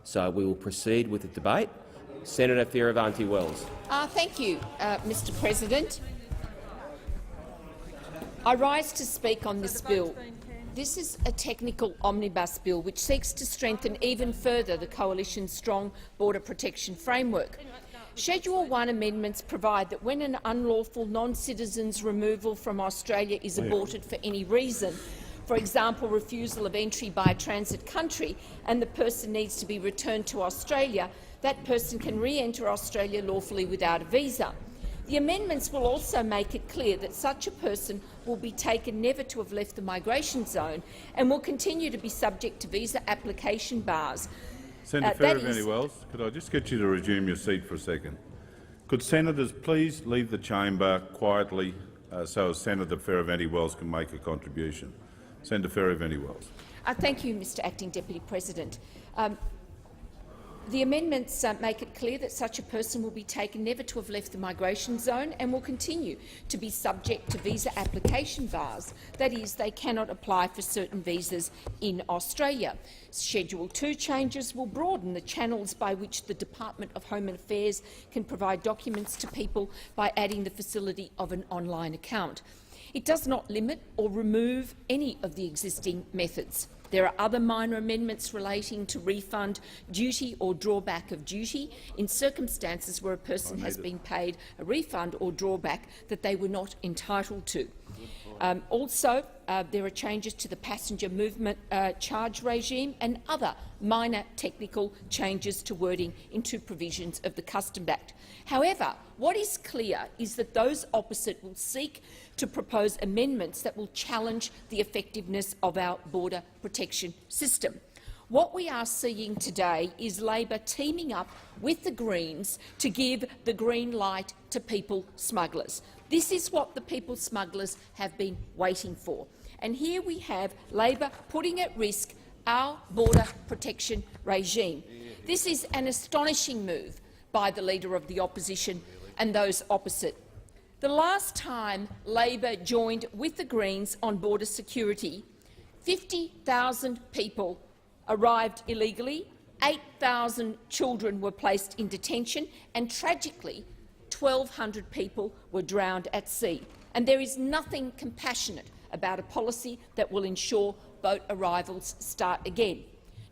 So we will proceed with the debate. Senator Fierravanti-Wells. Thank you, Mr. President. I rise to speak on this bill. This is a technical omnibus bill which seeks to strengthen even further the Coalition's strong border protection framework. Schedule 1 amendments provide that when an unlawful non-citizen's removal from Australia is aborted for any reason, for example refusal of entry by a transit country, and the person needs to be returned to Australia, that person can re-enter Australia lawfully without a visa. The amendments will also make it clear that such a person will be taken never to have left the migration zone and will continue to be subject to visa application bars. Senator Fierravanti-Wells, could I just get you to resume your seat for a second? Could senators please leave the chamber quietly so Senator Fierravanti-Wells can make a contribution? Senator Fierravanti-Wells. Thank you, Mr. Acting Deputy President. The amendments make it clear that such a person will be taken never to have left the migration zone and will continue to be subject to visa application bars. That is, they cannot apply for certain visas in Australia. Schedule 2 changes will broaden the channels by which the Department of Home Affairs can provide documents to people by adding the facility of an online account. It does not limit or remove any of the existing methods. There are other minor amendments relating to refund, duty or drawback of duty in circumstances where a person has been paid a refund or drawback that they were not entitled to. Also, there are changes to the passenger movement charge regime and other minor technical changes to wording in 2 provisions of the Customs Act. However, what is clear is that those opposite will seek to propose amendments that will challenge the effectiveness of our border protection system. What we are seeing today is Labor teaming up with the Greens to give the green light to people smugglers. This is what the people smugglers have been waiting for. And here we have Labor putting at risk our border protection regime. This is an astonishing move by the Leader of the Opposition and those opposite. The last time Labor joined with the Greens on border security, 50,000 people arrived illegally, 8,000 children were placed in detention, and tragically 1,200 people were drowned at sea. And there is nothing compassionate about a policy that will ensure boat arrivals start again.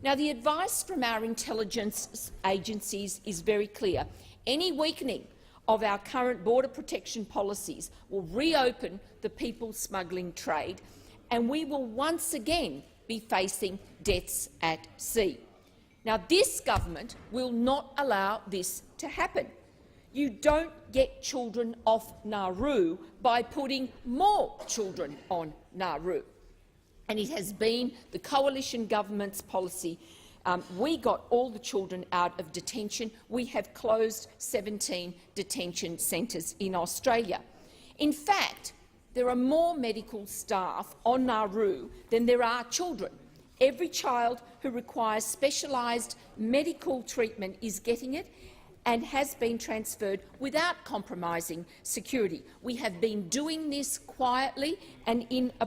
Now, the advice from our intelligence agencies is very clear. Any weakening of our current border protection policies will reopen the people smuggling trade, and we will once again be facing deaths at sea. Now, this government will not allow this to happen. You don't get children off Nauru by putting more children on Nauru. And it has been the coalition government's policy. We got all the children out of detention. We have closed 17 detention centres in Australia. In fact, there are more medical staff on Nauru than there are children. Every child who requires specialised medical treatment is getting it and has been transferred without compromising security. We have been doing this quietly and in a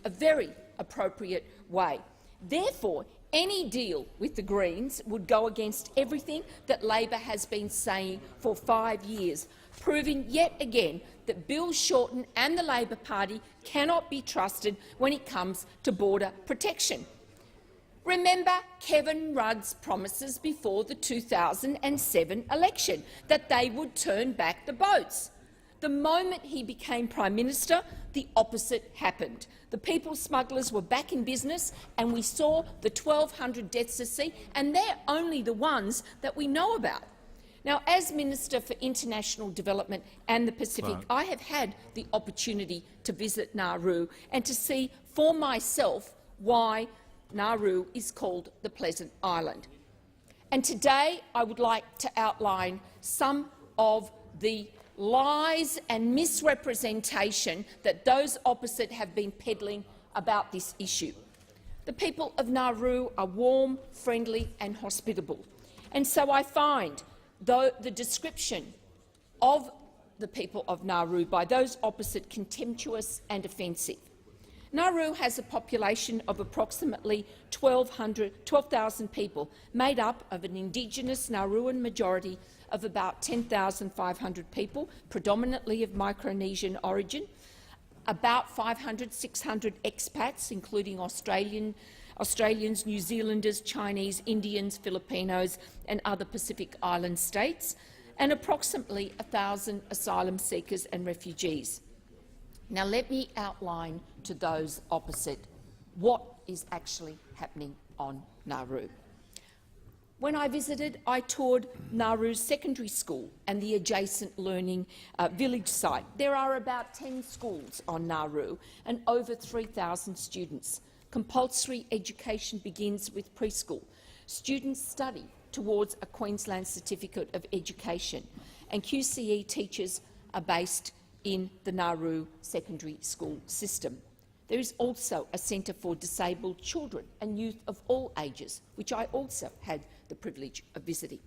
very appropriate way. Therefore, any deal with the Greens would go against everything that Labor has been saying for 5 years, proving yet again that Bill Shorten and the Labor Party cannot be trusted when it comes to border protection. Remember Kevin Rudd's promises before the 2007 election that they would turn back the boats. The moment he became Prime Minister, the opposite happened. The people smugglers were back in business, and we saw the 1,200 deaths at sea, and they're only the ones that we know about. Now, as Minister for International Development and the Pacific, I have had the opportunity to visit Nauru and to see for myself why Nauru is called the Pleasant Island. And today I would like to outline some of the lies and misrepresentation that those opposite have been peddling about this issue. The people of Nauru are warm, friendly and hospitable. And so I find the description of the people of Nauru by those opposite contemptuous and offensive. Nauru has a population of approximately 12,000 people, made up of an Indigenous Nauruan majority of about 10,500 people, predominantly of Micronesian origin, about 600 expats, including Australians, New Zealanders, Chinese, Indians, Filipinos and other Pacific Island states, and approximately 1,000 asylum seekers and refugees. Now let me outline to those opposite what is actually happening on Nauru. When I visited, I toured Nauru's secondary school and the adjacent learning village site. There are about 10 schools on Nauru and over 3,000 students. Compulsory education begins with preschool. Students study towards a Queensland Certificate of Education, and QCE teachers are based in the Nauru secondary school system. There is also a centre for disabled children and youth of all ages, which I also had the privilege of visiting.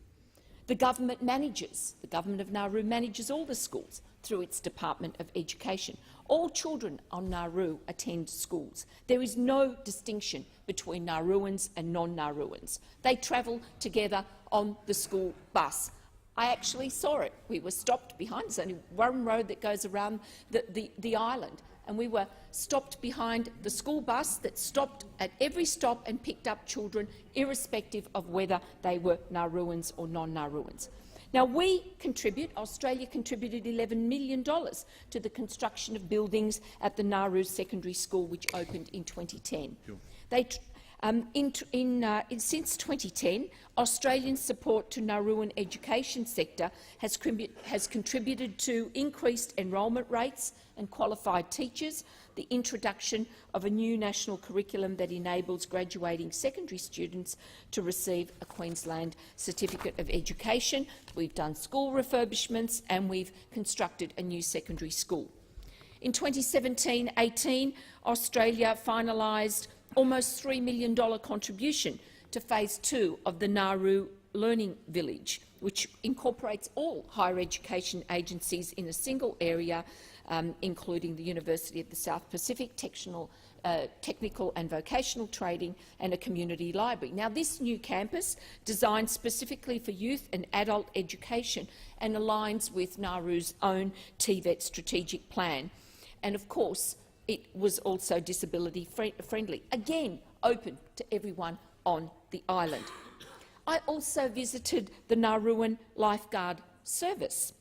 The government of Nauru manages all the schools through its Department of Education. All children on Nauru attend schools. There is no distinction between Nauruans and non-Nauruans. They travel together on the school bus. I actually saw it. We were stopped behind. There's only one road that goes around the island, and we were stopped behind the school bus that stopped at every stop and picked up children, irrespective of whether they were Nauruans or non-Nauruans. Now, Australia contributed $11 million to the construction of buildings at the Nauru Secondary School, which opened in 2010. Sure. Since 2010, Australian support to Nauruan education sector has contributed to increased enrolment rates and qualified teachers, the introduction of a new national curriculum that enables graduating secondary students to receive a Queensland Certificate of Education. We've done school refurbishments and we've constructed a new secondary school. In 2017-18, Australia finalised almost $3 million contribution to Phase 2 of the Nauru Learning Village, which incorporates all higher education agencies in a single area, including the University of the South Pacific, technical and vocational training, and a community library. Now, this new campus, designed specifically for youth and adult education, and aligns with Nauru's own TVET strategic plan. And of course, it was also disability friendly, again open to everyone on the island. I also visited the Nauruan Lifeguard Service,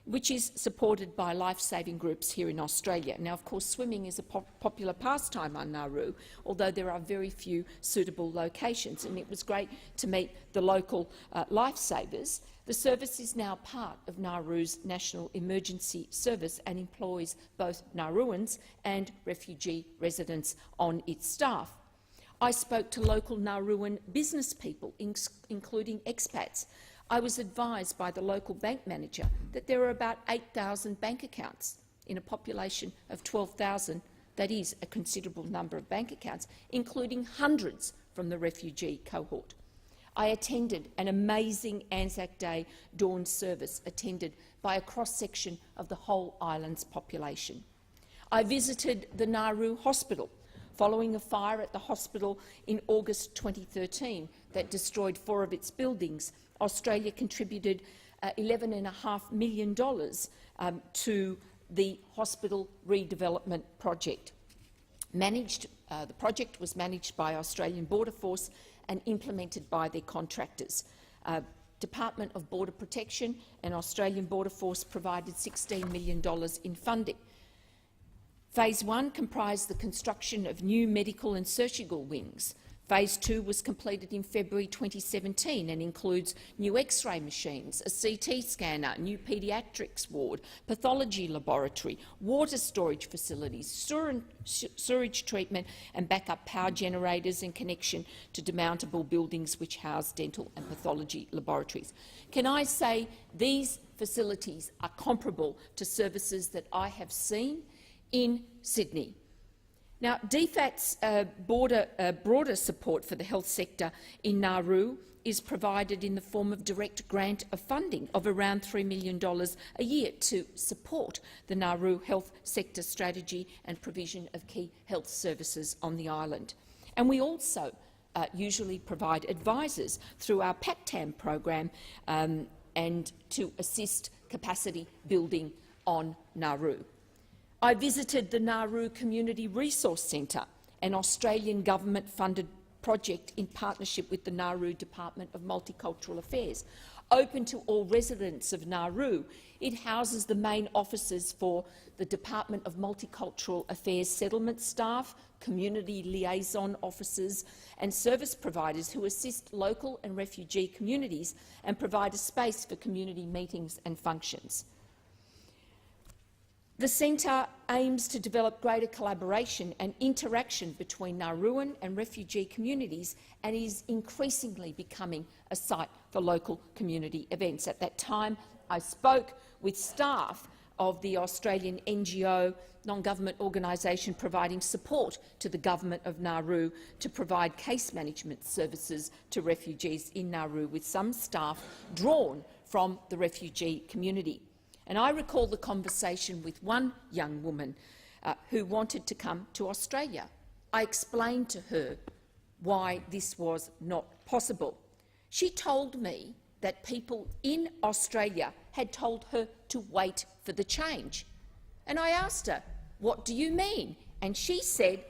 which is supported by life-saving groups here in Australia. Now, of course, swimming is a popular pastime on Nauru, although there are very few suitable locations, and it was great to meet the local lifesavers. The service is now part of Nauru's National Emergency Service and employs both Nauruans and refugee residents on its staff. I spoke to local Nauruan business people, including expats. I was advised by the local bank manager that there are about 8,000 bank accounts in a population of 12,000. That is a considerable number of bank accounts, including hundreds from the refugee cohort. I attended an amazing Anzac Day dawn service attended by a cross-section of the whole island's population. I visited the Nauru Hospital following a fire at the hospital in August 2013 that destroyed 4 of its buildings. Australia contributed $11.5 million to the hospital redevelopment project. The project was managed by Australian Border Force and implemented by their contractors. Department of Border Protection and Australian Border Force provided $16 million in funding. Phase 1 comprised the construction of new medical and surgical wings. Phase 2 was completed in February 2017 and includes new X-ray machines, a CT scanner, new paediatrics ward, pathology laboratory, water storage facilities, sewage treatment and backup power generators and connection to demountable buildings which house dental and pathology laboratories. Can I say these facilities are comparable to services that I have seen in Sydney? Now, DFAT's broader support for the health sector in Nauru is provided in the form of direct grant of funding of around $3 million a year to support the Nauru health sector strategy and provision of key health services on the island. And we also usually provide advisors through our PACTAM program and to assist capacity building on Nauru. I visited the Nauru Community Resource Centre, an Australian government-funded project in partnership with the Nauru Department of Multicultural Affairs. Open to all residents of Nauru, it houses the main offices for the Department of Multicultural Affairs settlement staff, community liaison officers and service providers who assist local and refugee communities and provide a space for community meetings and functions. The centre aims to develop greater collaboration and interaction between Nauruan and refugee communities and is increasingly becoming a site for local community events. At that time, I spoke with staff of the Australian NGO non-government organisation providing support to the Government of Nauru to provide case management services to refugees in Nauru, with some staff drawn from the refugee community. And I recall the conversation with one young woman who wanted to come to Australia. I explained to her why this was not possible. She told me that people in Australia had told her to wait for the change. And I asked her, "What do you mean?" And she said,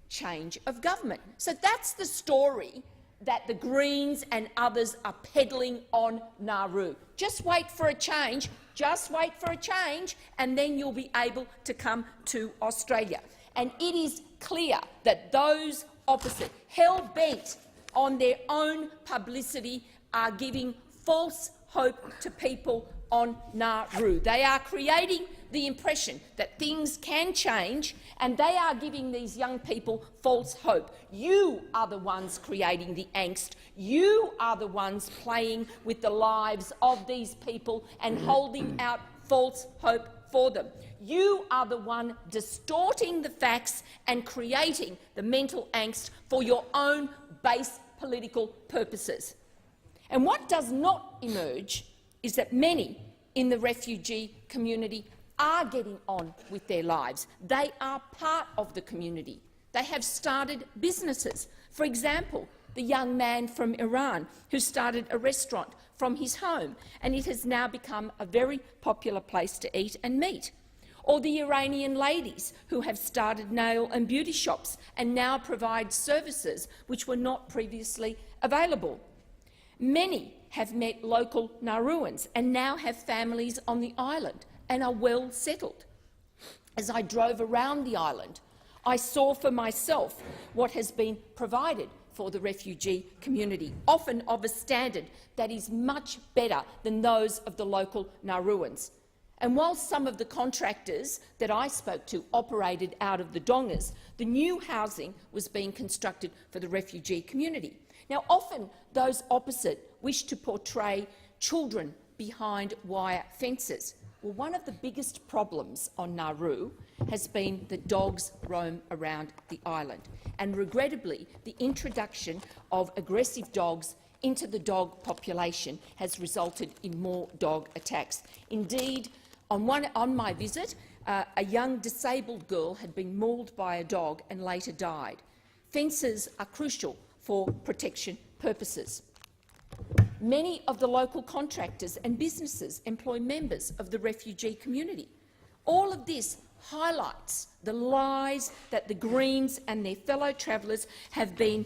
"Change of government." So that's the story that the Greens and others are peddling on Nauru. Just wait for a change, just wait for a change, and then you'll be able to come to Australia. And it is clear that those opposite, hell-bent on their own publicity, are giving false hope to people on Nauru. They are creating the impression that things can change, and they are giving these young people false hope. You are the ones creating the angst. You are the ones playing with the lives of these people and holding out false hope for them. You are the one distorting the facts and creating the mental angst for your own base political purposes. And what does not emerge is that many in the refugee community are getting on with their lives. They are part of the community. They have started businesses. For example, the young man from Iran who started a restaurant from his home, and it has now become a very popular place to eat and meet. Or the Iranian ladies who have started nail and beauty shops and now provide services which were not previously available. Many have met local Nauruans and now have families on the island and are well settled. As I drove around the island, I saw for myself what has been provided for the refugee community, often of a standard that is much better than those of the local Nauruans. And while some of the contractors that I spoke to operated out of the dongas, the new housing was being constructed for the refugee community. Now, often those opposite wish to portray children behind wire fences. Well, one of the biggest problems on Nauru has been that dogs roam around the island, and regrettably the introduction of aggressive dogs into the dog population has resulted in more dog attacks. Indeed, on my visit, a young disabled girl had been mauled by a dog and later died. Fences are crucial for protection purposes. Many of the local contractors and businesses employ members of the refugee community. All of this highlights the lies that the Greens and their fellow travellers have been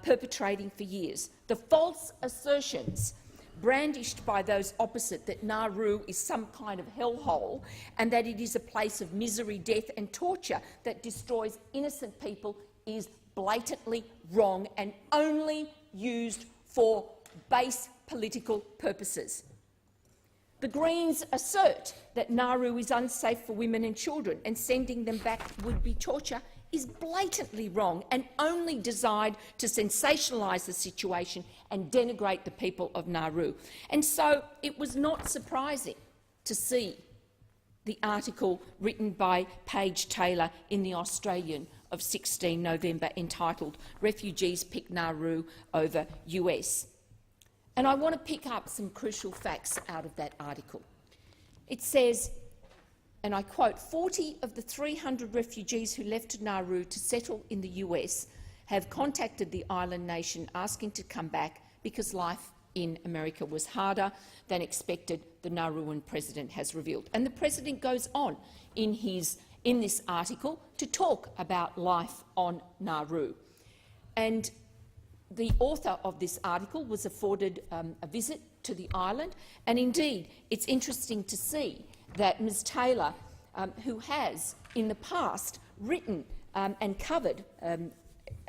perpetrating for years. The false assertions brandished by those opposite that Nauru is some kind of hellhole and that it is a place of misery, death and torture that destroys innocent people is blatantly wrong and only used for base political purposes. The Greens assert that Nauru is unsafe for women and children and sending them back would be torture is blatantly wrong and only designed to sensationalise the situation and denigrate the people of Nauru. And so it was not surprising to see the article written by Paige Taylor in The Australian of 16 November entitled "Refugees Pick Nauru Over US." And I want to pick up some crucial facts out of that article. It says, and I quote, 40 of the 300 refugees who left Nauru to settle in the US have contacted the island nation asking to come back because life in America was harder than expected, the Nauruan president has revealed. And the president goes on in this article to talk about life on Nauru. And the author of this article was afforded a visit to the island, and indeed it's interesting to see that Ms Taylor, who has in the past written and covered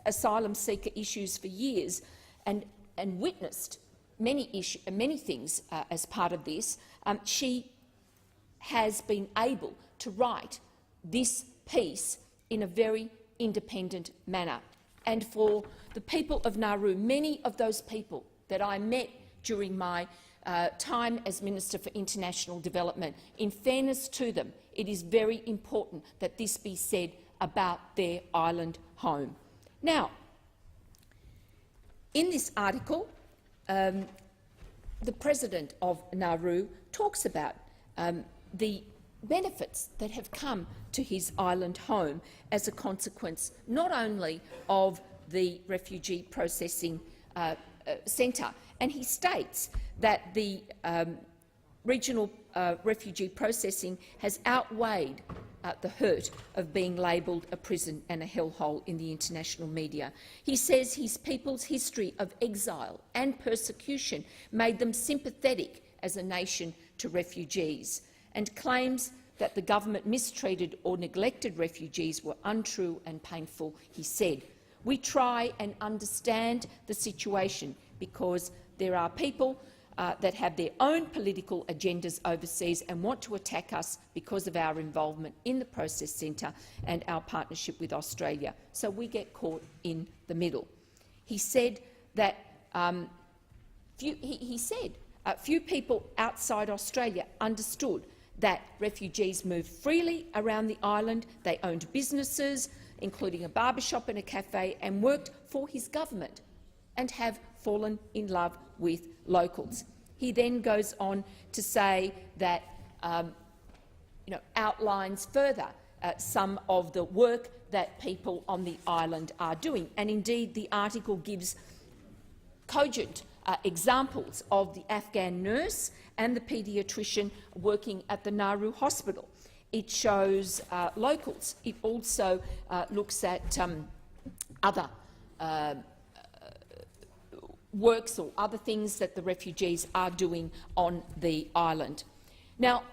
asylum seeker issues for years and witnessed many things as part of this, she has been able to write this piece in a very independent manner. And for the people of Nauru, many of those people that I met during my time as Minister for International Development, in fairness to them, it is very important that this be said about their island home. Now, in this article, the president of Nauru talks about the benefits that have come to his island home as a consequence not only of the refugee processing centre, and he states that the regional refugee processing has outweighed the hurt of being labelled a prison and a hellhole in the international media. He says his people's history of exile and persecution made them sympathetic as a nation to refugees, and claims that the government mistreated or neglected refugees were untrue and painful. He said, "We try and understand the situation because there are people that have their own political agendas overseas and want to attack us because of our involvement in the Process Centre and our partnership with Australia. So we get caught in the middle." He said that few people outside Australia understood that refugees moved freely around the island. They owned businesses, including a barbershop and a cafe, and worked for his government and have fallen in love with locals. He then goes on to say that, outlines further some of the work that people on the island are doing. And indeed, the article gives cogent examples of the Afghan nurse and the paediatrician working at the Nauru hospital. It shows locals. It also looks at other works or other things that the refugees are doing on the island. Now,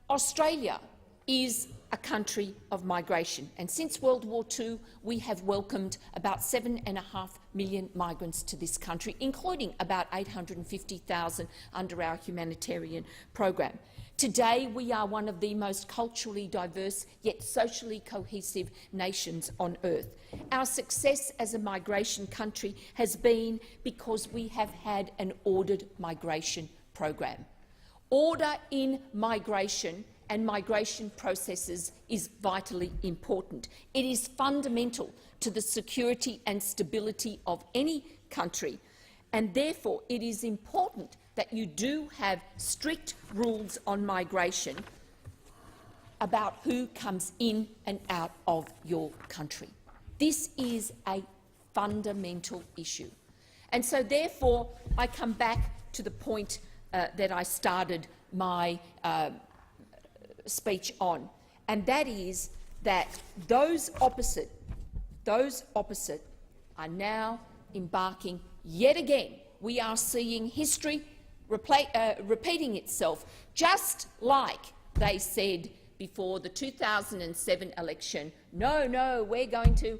Australia is a country of migration, and since World War II we have welcomed about 7.5 million migrants to this country, including about 850,000 under our humanitarian program. Today we are one of the most culturally diverse yet socially cohesive nations on earth. Our success as a migration country has been because we have had an ordered migration program. Order in migration and migration processes is vitally important. It is fundamental to the security and stability of any country, and therefore it is important that you do have strict rules on migration about who comes in and out of your country. This is a fundamental issue. And so therefore I come back to the point that I started my speech on, and that is that those opposite are now embarking yet again. We are seeing history repeating itself, just like they said before the 2007 election. No, we're going to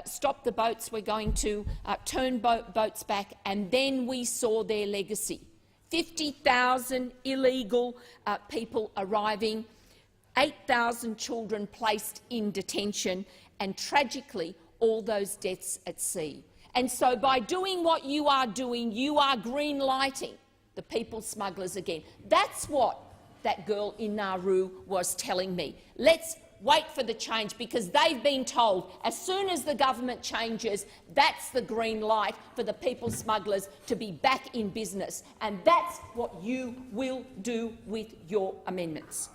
stop the boats. We're going to turn boats back, and then we saw their legacy. 50,000 illegal people arriving, 8,000 children placed in detention, and tragically all those deaths at sea. And so by doing what you are doing, you are green-lighting the people smugglers again. That's what that girl in Nauru was telling me. Let's wait for the change, because they've been told as soon as the government changes, that's the green light for the people smugglers to be back in business. And that's what you will do with your amendments.